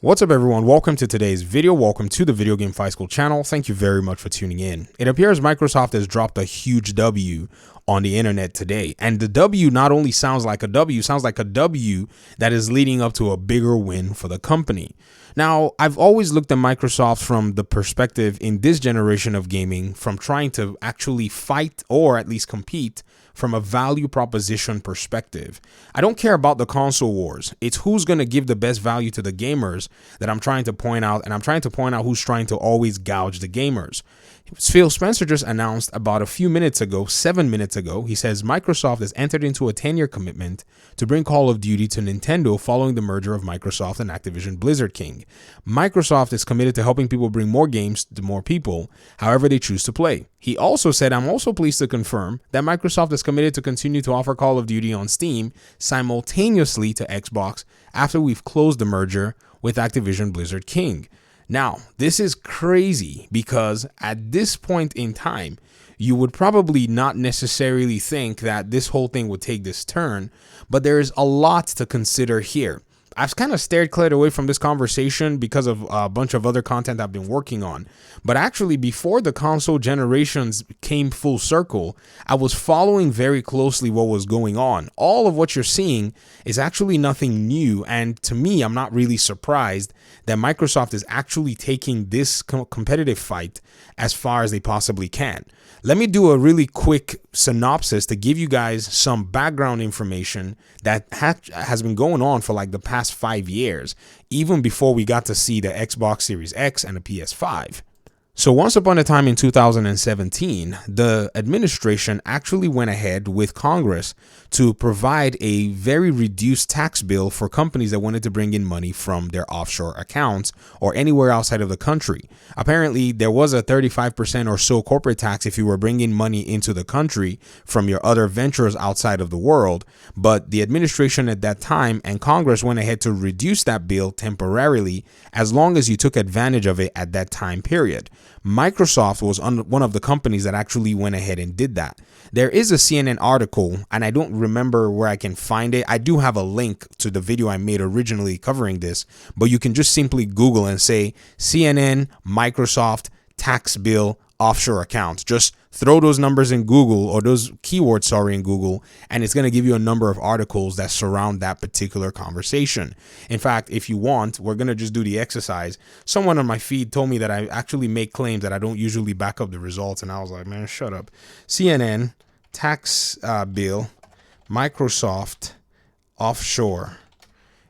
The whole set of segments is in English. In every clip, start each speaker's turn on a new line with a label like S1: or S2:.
S1: What's up everyone, welcome to today's video. Welcome to the Video Game Fight School channel. Thank you very much for tuning in. It appears Microsoft has dropped a huge W on the internet today, and the W not only sounds like a W, sounds like a W that is leading up to a bigger win for the company. Now, I've always looked at Microsoft from the perspective in this generation of gaming from trying to actually fight or at least compete from a value proposition perspective. I don't care about the console wars. It's who's going to give the best value to the gamers that I'm trying to point out, and I'm trying to point out who's trying to always gouge the gamers. Phil Spencer just announced about a few minutes ago, 7 minutes ago, he says Microsoft has entered into a 10-year commitment to bring Call of Duty to Nintendo following the merger of Microsoft and Activision Blizzard King. Microsoft is committed to helping people bring more games to more people, however they choose to play. He also said, I'm also pleased to confirm that Microsoft is committed to continue to offer Call of Duty on Steam simultaneously to Xbox after we've closed the merger with Activision Blizzard King. Now, this is crazy because at this point in time, you would probably not necessarily think that this whole thing would take this turn, but there's a lot to consider here. I've kind of stared clear away from this conversation because of a bunch of other content I've been working on. But actually, before the console generations came full circle, I was following very closely what was going on. All of what you're seeing is actually nothing new. And to me, I'm not really surprised that Microsoft is actually taking this competitive fight as far as they possibly can. Let me do a really quick synopsis to give you guys some background information that has been going on for like the past 5 years, even before we got to see the Xbox Series X and the PS5. So once upon a time in 2017, the administration actually went ahead with Congress to provide a very reduced tax bill for companies that wanted to bring in money from their offshore accounts or anywhere outside of the country. Apparently, there was a 35% or so corporate tax if you were bringing money into the country from your other ventures outside of the world. But the administration at that time and Congress went ahead to reduce that bill temporarily as long as you took advantage of it at that time period. Microsoft was one of the companies that actually went ahead and did that. There is a CNN article, and I don't remember where I can find it. I do have a link to the video I made originally covering this, but you can just simply Google and say CNN, Microsoft, tax bill, offshore accounts. Just throw those numbers in Google, or those keywords, in Google, and it's going to give you a number of articles that surround that particular conversation. In fact, if you want, we're going to just do the exercise. Someone on my feed told me that I actually make claims that I don't usually back up the results, and I was like, man, shut up. CNN, tax bill, Microsoft, offshore.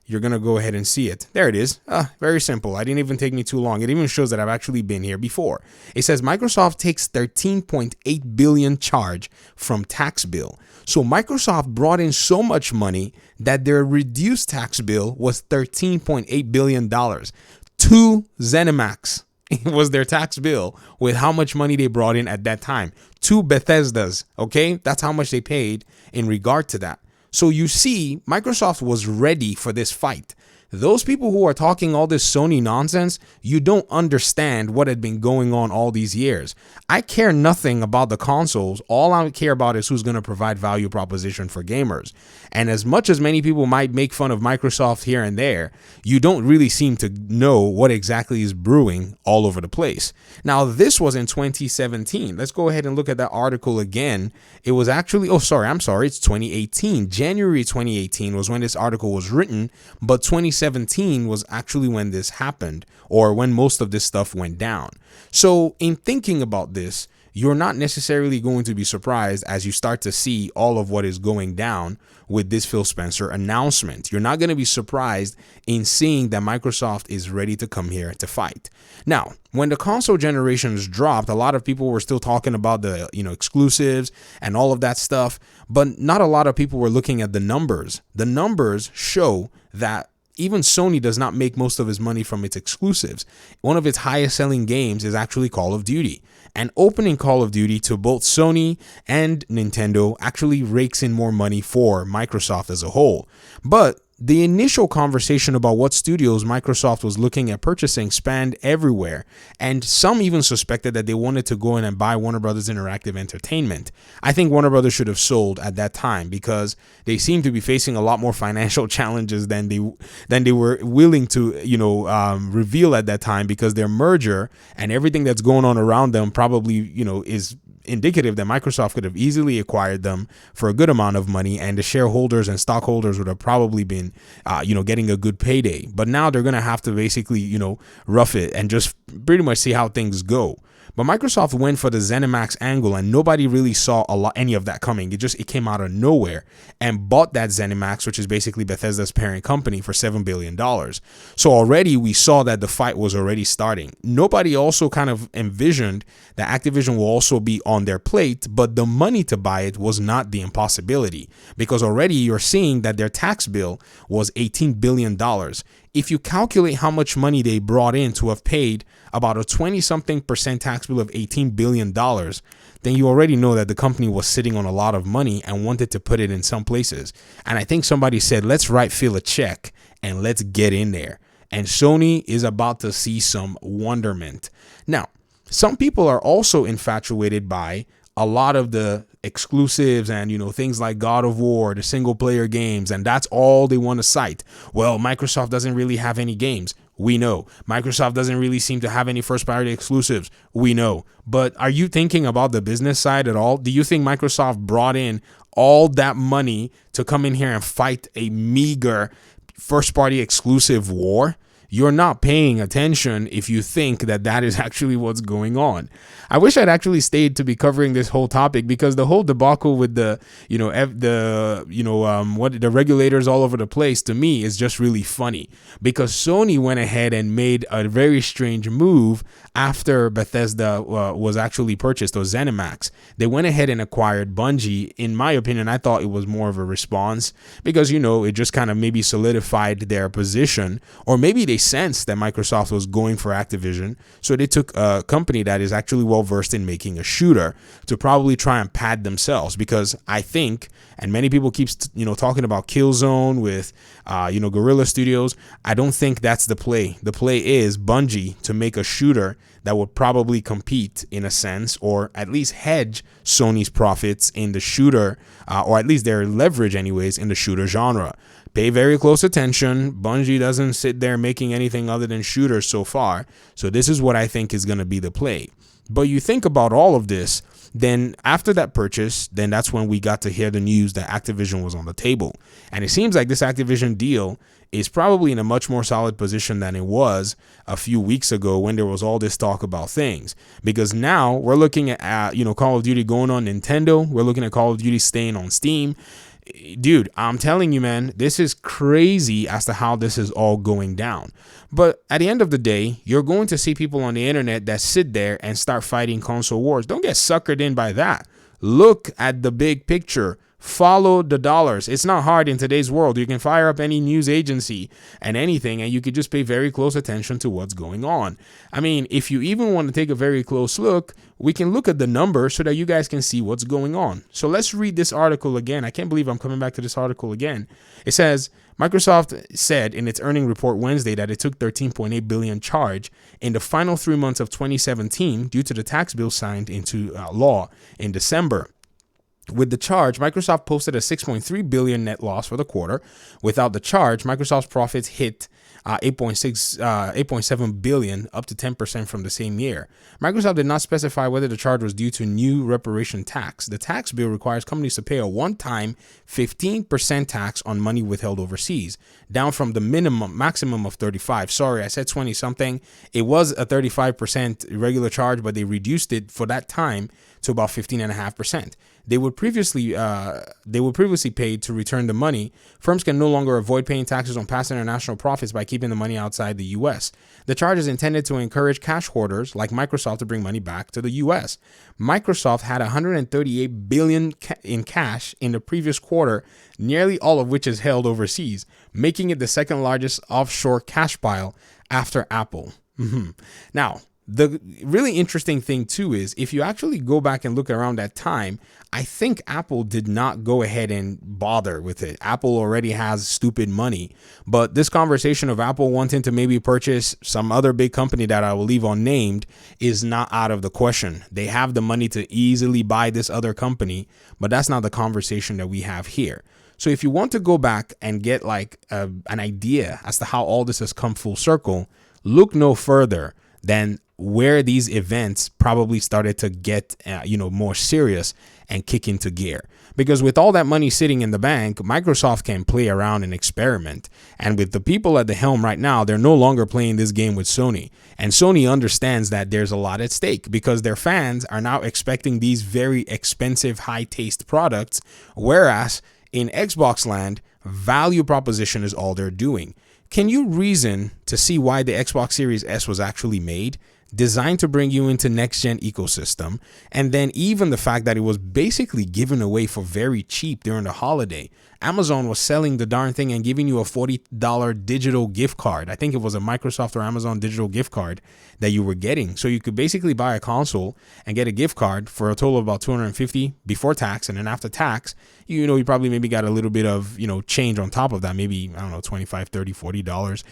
S1: You're going to go ahead and see it. There it is. Very simple. I didn't even take me too long. It even shows that I've actually been here before. It says Microsoft takes 13.8 billion charge from tax bill. So Microsoft brought in so much money that their reduced tax bill was $13.8 billion. 2 ZeniMax was their tax bill with how much money they brought in at that time. 2 Bethesdas, okay? That's how much they paid in regard to that. So you see, Microsoft was ready for this fight. Those people who are talking all this Sony nonsense, you don't understand what had been going on all these years. I care nothing about the consoles. All I care about is who's going to provide value proposition for gamers. And as much as many people might make fun of Microsoft here and there, you don't really seem to know what exactly is brewing all over the place. Now, this was in 2017. Let's go ahead and look at that article again. It was actually, it's 2018. January 2018 was when this article was written, but 2017 was actually when this happened, or when most of this stuff went down. So in thinking about this, you're not necessarily going to be surprised as you start to see all of what is going down with this Phil Spencer announcement. You're not going to be surprised in seeing that Microsoft is ready to come here to fight. Now, when the console generations dropped, a lot of people were still talking about the, exclusives and all of that stuff, but not a lot of people were looking at the numbers. The numbers show that even Sony does not make most of its money from its exclusives. One of its highest selling games is actually Call of Duty. And opening Call of Duty to both Sony and Nintendo actually rakes in more money for Microsoft as a whole. But the initial conversation about what studios Microsoft was looking at purchasing spanned everywhere, and some even suspected that they wanted to go in and buy Warner Brothers Interactive Entertainment. I think Warner Brothers should have sold at that time because they seem to be facing a lot more financial challenges than they were willing to, reveal at that time, because their merger and everything that's going on around them probably, is indicative that Microsoft could have easily acquired them for a good amount of money, and the shareholders and stockholders would have probably been, getting a good payday. But now they're going to have to basically, rough it and just pretty much see how things go. But Microsoft went for the ZeniMax angle, and nobody really saw any of that coming. It came out of nowhere and bought that ZeniMax, which is basically Bethesda's parent company, for $7 billion. So already we saw that the fight was already starting. Nobody also kind of envisioned that Activision will also be on their plate, but the money to buy it was not the impossibility, because already you're seeing that their tax bill was $18 billion. If you calculate how much money they brought in to have paid about a 20-something% tax bill of $18 billion, then you already know that the company was sitting on a lot of money and wanted to put it in some places. And I think somebody said, let's write Phil a check and let's get in there. And Sony is about to see some wonderment. Now, some people are also infatuated by a lot of the exclusives and, things like God of War, the single player games, and that's all they want to cite. Well, Microsoft doesn't really have any games. We know. Microsoft doesn't really seem to have any first party exclusives. We know. But are you thinking about the business side at all? Do you think Microsoft brought in all that money to come in here and fight a meager first party exclusive war? You're not paying attention if you think that is actually what's going on. I wish I'd actually stayed to be covering this whole topic, because the whole debacle with the regulators all over the place, to me, is just really funny, because Sony went ahead and made a very strange move after Bethesda was actually purchased, or ZeniMax. They went ahead and acquired Bungie. In my opinion, I thought it was more of a response, because, it just kind of maybe solidified their position, or maybe they sensed that Microsoft was going for Activision, so they took a company that is actually well versed in making a shooter to probably try and pad themselves. Because I think, and many people keep talking about Killzone with Guerrilla Studios, I don't think that's the play. The play is Bungie to make a shooter that would probably compete in a sense, or at least hedge Sony's profits in the shooter, or at least their leverage anyways in the shooter genre. Pay very close attention. Bungie doesn't sit there making anything other than shooters so far. So this is what I think is going to be the play. But you think about all of this, then after that purchase, then that's when we got to hear the news that Activision was on the table. And it seems like this Activision deal is probably in a much more solid position than it was a few weeks ago when there was all this talk about things. Because now we're looking at, Call of Duty going on Nintendo. We're looking at Call of Duty staying on Steam. Dude, I'm telling you, man, this is crazy as to how this is all going down. But at the end of the day, you're going to see people on the internet that sit there and start fighting console wars. Don't get suckered in by that. Look at the big picture. Follow the dollars. It's not hard in today's world. You can fire up any news agency and anything, and you could just pay very close attention to what's going on. I mean, if you even want to take a very close look, we can look at the numbers so that you guys can see what's going on. So let's read this article again. I can't believe I'm coming back to this article again. It says, Microsoft said in its earnings report Wednesday that it took $13.8 billion charge in the final 3 months of 2017 due to the tax bill signed into law in December. With the charge, Microsoft posted a $6.3 billion net loss for the quarter. Without the charge, Microsoft's profits hit $8.7 billion, up to 10% from the same year. Microsoft did not specify whether the charge was due to new reparation tax. The tax bill requires companies to pay a one-time 15% tax on money withheld overseas, down from the maximum of 35%. Sorry, I said 20 something. It was a 35% regular charge, but they reduced it for that time to about 15.5%. They would previously pay to return the money. Firms can no longer avoid paying taxes on past international profits by keeping the money outside the U.S. The charge is intended to encourage cash hoarders like Microsoft to bring money back to the U.S. Microsoft had $138 billion in cash in the previous quarter, nearly all of which is held overseas, making it the second largest offshore cash pile after Apple. Now, The really interesting thing too is if you actually go back and look around that time, I think Apple did not go ahead and bother with it. Apple already has stupid money, but this conversation of Apple wanting to maybe purchase some other big company that I will leave unnamed is not out of the question. They have the money to easily buy this other company, but that's not the conversation that we have here. So if you want to go back and get like an idea as to how all this has come full circle, look no further than where these events probably started to get, more serious and kick into gear. Because with all that money sitting in the bank, Microsoft can play around and experiment. And with the people at the helm right now, they're no longer playing this game with Sony. And Sony understands that there's a lot at stake because their fans are now expecting these very expensive, high taste products. Whereas in Xbox land, value proposition is all they're doing. Can you reason to see why the Xbox Series S was actually made? Designed to bring you into next-gen ecosystem, and then even the fact that it was basically given away for very cheap during the holiday. Amazon was selling the darn thing and giving you a $40 digital gift card. I think it was a Microsoft or Amazon digital gift card that you were getting. So you could basically buy a console and get a gift card for a total of about $250 before tax, and then after tax, you probably maybe got a little bit of, change on top of that, maybe, I don't know, $25, $30, $40,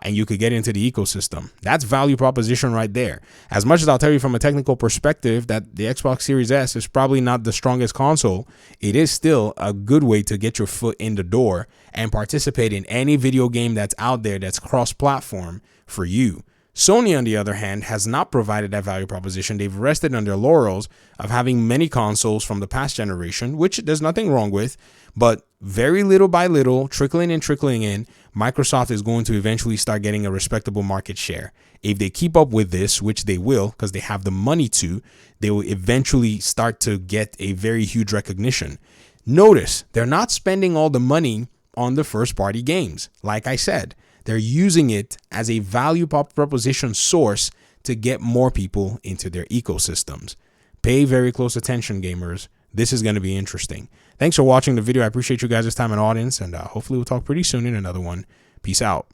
S1: and you could get into the ecosystem. That's value proposition right there. As much as I'll tell you from a technical perspective that the Xbox Series S is probably not the strongest console, it is still a good way to get your foot in the door and participate in any video game that's out there that's cross-platform for you. Sony, on the other hand, has not provided that value proposition. They've rested on their laurels of having many consoles from the past generation, which there's nothing wrong with, but very little by little, trickling in, Microsoft is going to eventually start getting a respectable market share. If they keep up with this, which they will, because they have the money to, they will eventually start to get a very huge recognition. Notice, they're not spending all the money on the first-party games. Like I said, they're using it as a value proposition source to get more people into their ecosystems. Pay very close attention, gamers. This is going to be interesting. Thanks for watching the video. I appreciate you guys' time and audience, and hopefully we'll talk pretty soon in another one. Peace out.